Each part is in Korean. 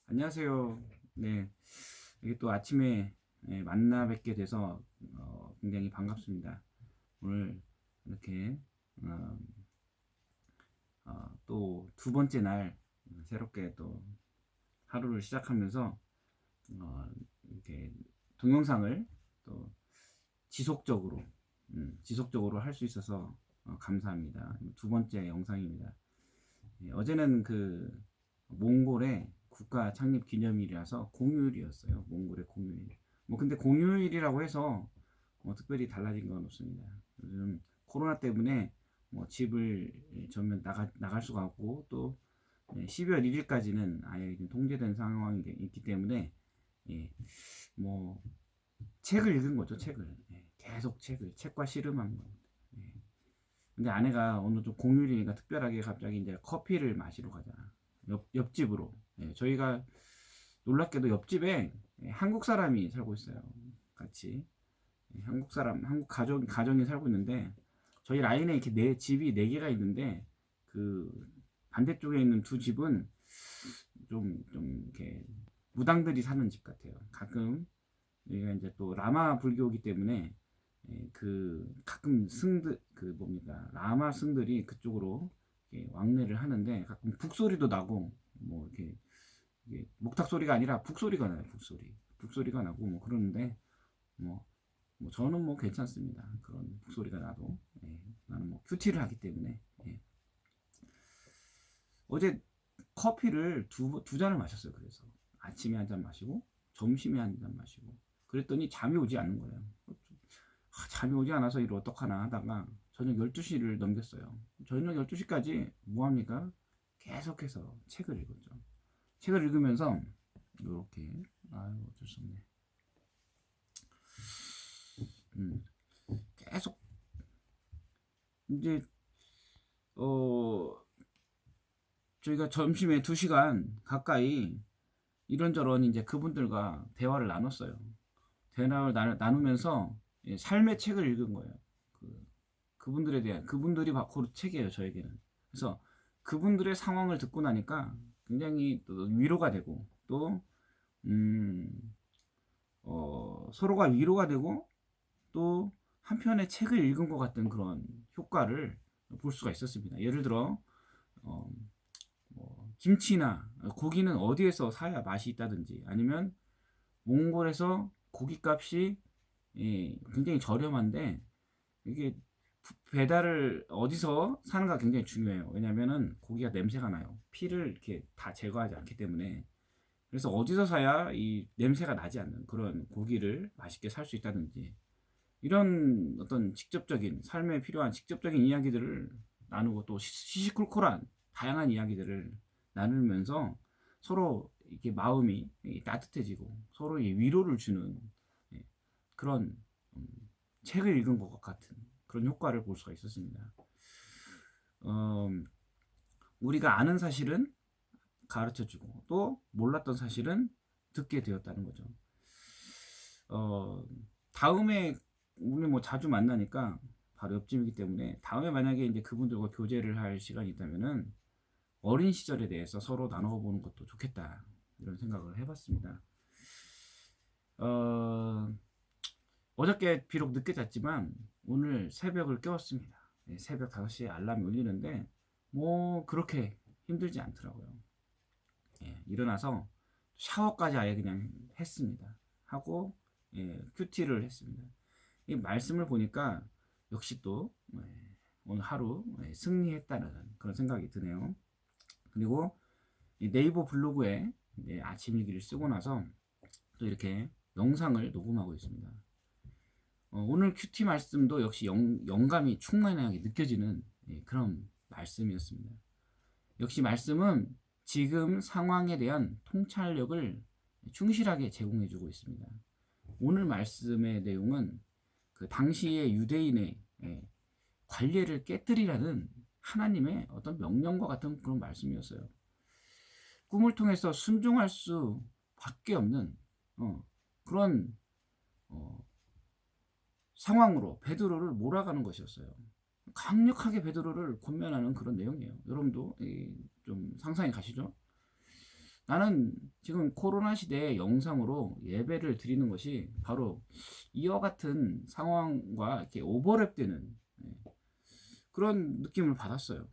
안녕하세요. 네, 이게 또 아침에 만나 뵙게 돼서 굉장히 반갑습니다. 오늘 이렇게 어, 또 두 번째 날 새롭게 또 하루를 시작하면서 어, 이렇게 동영상을 또 지속적으로 지속적으로 할 수 있어서 감사합니다. 두 번째 영상입니다. 어제는 그 몽골의 국가 창립 기념일이라서 공휴일이었어요. 몽골의 공휴일. 뭐 근데 공휴일이라고 해서 뭐 특별히 달라진 건 없습니다. 요즘 코로나 때문에 뭐 집을 전면 나갈 수가 없고 또 12월 1일까지는 아예 통제된 상황이 있기 때문에 예, 뭐 책을 읽은 거죠. 책을 계속 책과 씨름하는 겁니다. 예. 근데 아내가 오늘 좀 공휴일이니까 특별하게 갑자기 이제 커피를 마시러 가자. 옆집으로. 저희가 놀랍게도 옆집에 한국 사람이 살고 있어요. 같이. 한국 사람, 한국 가정이 살고 있는데, 저희 라인에 이렇게 집이 네 개가 있는데, 그 반대쪽에 있는 두 집은 좀 이렇게 무당들이 사는 집 같아요. 가끔 여기가 이제 또 라마 불교이기 때문에 그 가끔 승들 그 뭡니까 라마 승들이 그쪽으로 왕래를 하는데 가끔 북소리도 나고 뭐 이렇게 이게 목탁 소리가 아니라 북소리가 나요. 북소리가 나고 뭐 그러는데 뭐, 뭐 저는 뭐 괜찮습니다. 그런 북소리가 나도 나는 뭐 큐티를 하기 때문에 어제 커피를 두 잔을 마셨어요. 그래서 아침에 한 잔 마시고 점심에 한 잔 마시고 그랬더니 잠이 오지 않는 거예요. 잠이 오지 않아서 이걸 어떡하나 하다가 저녁 12시를 넘겼어요. 저녁 12시까지 뭐합니까? 계속해서 책을 읽었죠. 책을 읽으면서 이렇게 아유 어쩔 수 없네. 음, 계속 이제 어 저희가 점심에 2시간 가까이 이런저런 이제 그분들과 대화를 나눴어요. 대화를 나누면서 삶의 책을 읽은 거예요. 그분들에 대한 그분들이 바로 책이에요 저에게는. 그래서 그분들의 상황을 듣고 나니까 굉장히 또 위로가 되고 또 음, 서로가 위로가 되고 또 한편의 책을 읽은 것 같은 그런 효과를 볼 수가 있었습니다. 예를 들어 어, 뭐 김치나 고기는 어디에서 사야 맛이 있다든지 아니면 몽골에서 고기값이 굉장히 저렴한데 이게 배달을 어디서 사는가 굉장히 중요해요. 왜냐면은 고기가 냄새가 나요. 피를 이렇게 다 제거하지 않기 때문에. 그래서 어디서 사야 이 냄새가 나지 않는 그런 고기를 맛있게 살 수 있다든지 이런 어떤 직접적인 삶에 필요한 직접적인 이야기들을 나누고 또 시시콜콜한 다양한 이야기들을 나누면서 서로 이렇게 마음이 따뜻해지고 서로 위로를 주는 예, 그런 음, 책을 읽은 것 같은 그런 효과를 볼 수가 있었습니다. 어, 우리가 아는 사실은 가르쳐주고 또 몰랐던 사실은 듣게 되었다는 거죠. 어, 다음에 우리 뭐 자주 만나니까 바로 옆집이기 때문에 다음에 만약에 이제 그분들과 교제를 할 시간이 있다면은 어린 시절에 대해서 서로 나눠보는 것도 좋겠다 이런 생각을 해봤습니다. 어, 어저께 비록 늦게 잤지만 오늘 새벽을 깨웠습니다. 새벽 5시에 알람이 울리는데 뭐 그렇게 힘들지 않더라고요. 일어나서 샤워까지 아예 그냥 했습니다. 하고 큐티를 했습니다. 이 말씀을 보니까 역시 또 오늘 하루 승리했다는 그런 생각이 드네요. 그리고 네이버 블로그에 아침 일기를 쓰고 나서 또 이렇게 영상을 녹음하고 있습니다. 오늘 큐티 말씀도 역시 영감이 충만하게 느껴지는 그런 말씀이었습니다. 역시 말씀은 지금 상황에 대한 통찰력을 충실하게 제공해주고 있습니다. 오늘 말씀의 내용은 그 당시의 유대인의 관례를 깨뜨리라는 하나님의 어떤 명령과 같은 그런 말씀이었어요. 꿈을 통해서 순종할 수밖에 없는 그런 어, 상황으로 베드로를 몰아가는 것이었어요. 강력하게 베드로를 권면하는 그런 내용이에요. 여러분도 좀 상상이 가시죠? 나는 지금 코로나 시대에 영상으로 예배를 드리는 것이 바로 이와 같은 상황과 이렇게 오버랩되는 그런 느낌을 받았어요.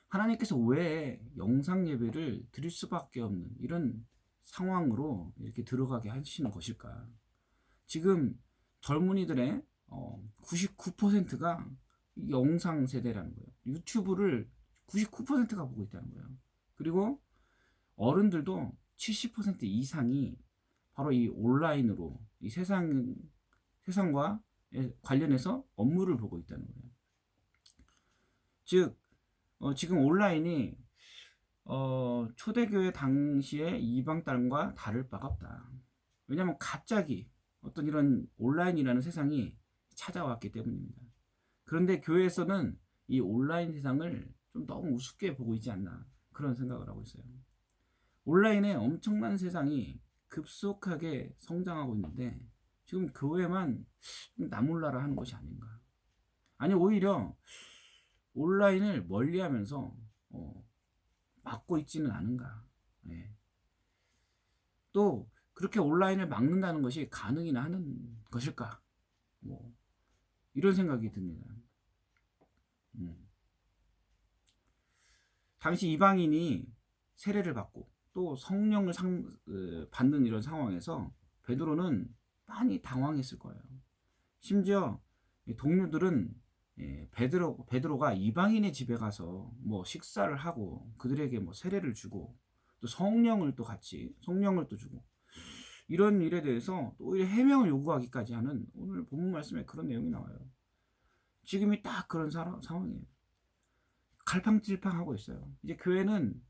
하나님께서 왜 영상 예배를 드릴 수밖에 없는 이런 상황으로 이렇게 들어가게 하시는 것일까? 지금 젊은이들의 99%가 영상 세대라는 거예요. 유튜브를 99%가 보고 있다는 거예요. 그리고 어른들도 70% 이상이 바로 이 온라인으로 이 세상과 관련해서 업무를 보고 있다는 거예요. 즉 지금 온라인이 초대교회 당시의 이방 땅과 다를 바가 없다. 왜냐하면 갑자기 어떤 이런 온라인이라는 세상이 찾아왔기 때문입니다. 그런데 교회에서는 이 온라인 세상을 좀 너무 우습게 보고 있지 않나 그런 생각을 하고 있어요. 온라인에 엄청난 세상이 급속하게 성장하고 있는데 지금 교회만 나몰라라 하는 것이 아닌가. 아니 오히려 온라인을 멀리하면서 막고 있지는 않은가. 네. 또 그렇게 온라인을 막는다는 것이 가능이나 하는 것일까? 뭐 이런 생각이 듭니다. 당시 이방인이 세례를 받고 또 성령을 받는 이런 상황에서 베드로는 많이 당황했을 거예요. 심지어 동료들은 베드로가 이방인의 집에 가서 뭐 식사를 하고 그들에게 뭐 세례를 주고 또 성령을 또 주고 이런 일에 대해서 또 오히려 해명을 요구하기까지 하는 오늘 본문 말씀에 그런 내용이 나와요. 지금이 딱 그런 상황이에요. 갈팡질팡하고 있어요. 이제 교회는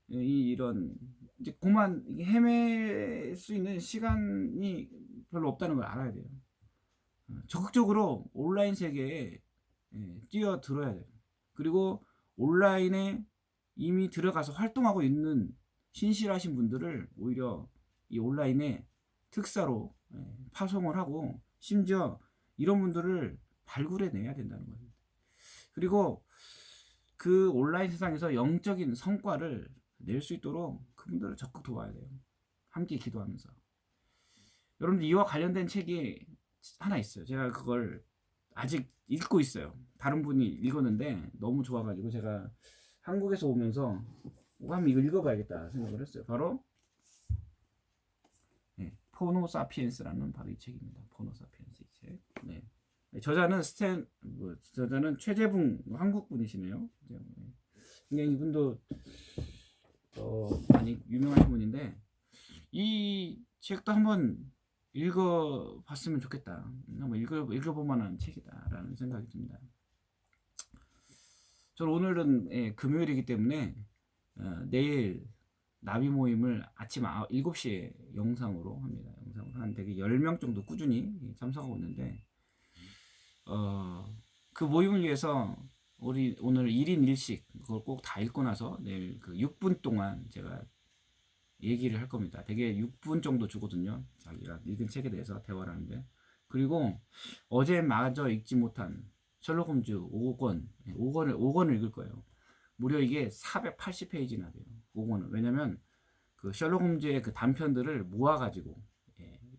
이런 이제 그만 헤맬 수 있는 시간이 별로 없다는 걸 알아야 돼요. 적극적으로 온라인 세계에 뛰어들어야 돼요. 그리고 온라인에 이미 들어가서 활동하고 있는 신실하신 분들을 오히려 이 온라인에 특사로 파송을 하고 심지어 이런 분들을 발굴해 내야 된다는 거예요. 그리고 그 온라인 세상에서 영적인 성과를 낼 수 있도록 그분들을 적극 도와야 돼요. 함께 기도하면서. 여러분들 이와 관련된 책이 하나 있어요. 제가 그걸 아직 읽고 있어요. 다른 분이 읽었는데 너무 좋아가지고 제가 한국에서 오면서 한번 이거 읽어봐야겠다 생각을 했어요. 바로 포노 사피엔스라는 바로 이 책입니다. 포노 사피엔스 이 책. 네. 저자는 최재붕 한국 분이시네요. 그냥 이분도 많이 유명하신 분인데 이 책도 한번 읽어봤으면 좋겠다. 한번 읽어볼 만한 책이다라는 생각이 듭니다. 저는 오늘은 금요일이기 때문에 내일 나비 모임을 아침 7시에 영상으로 합니다. 영상으로 한 되게 10명 정도 꾸준히 참석하고 있는데 그 모임을 위해서 우리 오늘 1인 1식 그걸 꼭 다 읽고 나서 내일 그 6분 동안 제가 얘기를 할 겁니다. 되게 6분 정도 주거든요. 자기가 읽은 책에 대해서 대화를 하는데. 그리고 어제 마저 읽지 못한 셜록 홈즈 5권을 읽을 거예요. 무려 이게 480페이지나 돼요. 5권은. 왜냐면 그 셜록 홈즈의 그 단편들을 모아가지고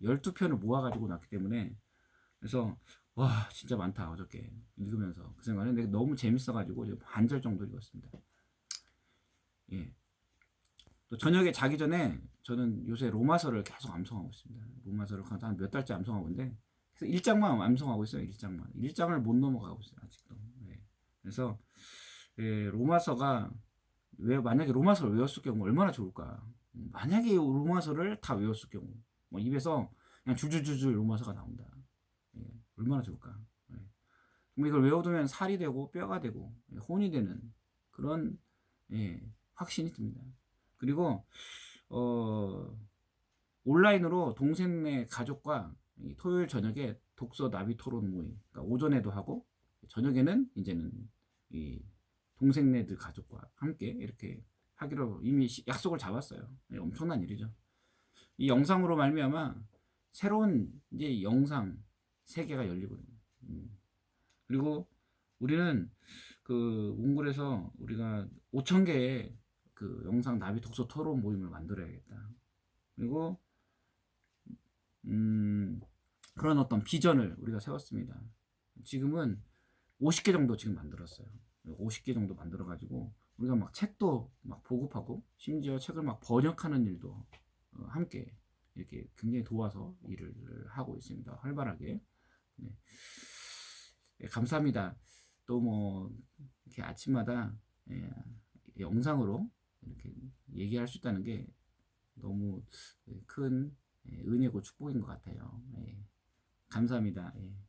12편을 모아가지고 놨기 때문에 그래서 와 진짜 많다 어저께 읽으면서 그 생각을 했는데 너무 재밌어가지고 반절 정도 읽었습니다. 예. 또 저녁에 자기 전에 저는 요새 로마서를 계속 암송하고 있습니다. 로마서를 한 몇 달째 암송하고 있는데 그래서 1장만 암송하고 있어요. 1장을 못 넘어가고 있어요. 아직도. 네. 그래서 로마서가 만약에 로마서를 외웠을 경우 얼마나 좋을까. 만약에 로마서를 다 외웠을 경우 뭐 입에서 그냥 줄줄줄줄 로마서가 나온다. 얼마나 좋을까. 이걸 외워두면 살이 되고 뼈가 되고 혼이 되는 그런 확신이 듭니다. 그리고 온라인으로 동생네 가족과 토요일 저녁에 독서 나비 토론 모임, 그러니까 오전에도 하고 저녁에는 이제는 이 동생네들 가족과 함께 이렇게 하기로 이미 약속을 잡았어요. 엄청난 일이죠. 이 영상으로 말미암아 새로운 이제 영상 세계가 열리거든요. 그리고 우리는 그 몽골에서 우리가 5,000개의 그 영상 나비 독서 토론 모임을 만들어야겠다. 그리고 그런 어떤 비전을 우리가 세웠습니다. 지금은 50개 정도 지금 만들었어요. 50개 정도 만들어 가지고 우리가 막 책도 막 보급하고 심지어 책을 막 번역하는 일도 함께 이렇게 굉장히 도와서 일을 하고 있습니다. 활발하게. 네. 예, 감사합니다. 또 뭐 이렇게 아침마다 예, 영상으로 이렇게 얘기할 수 있다는 게 너무 큰 은혜고 축복인 것 같아요. 예, 감사합니다. 예.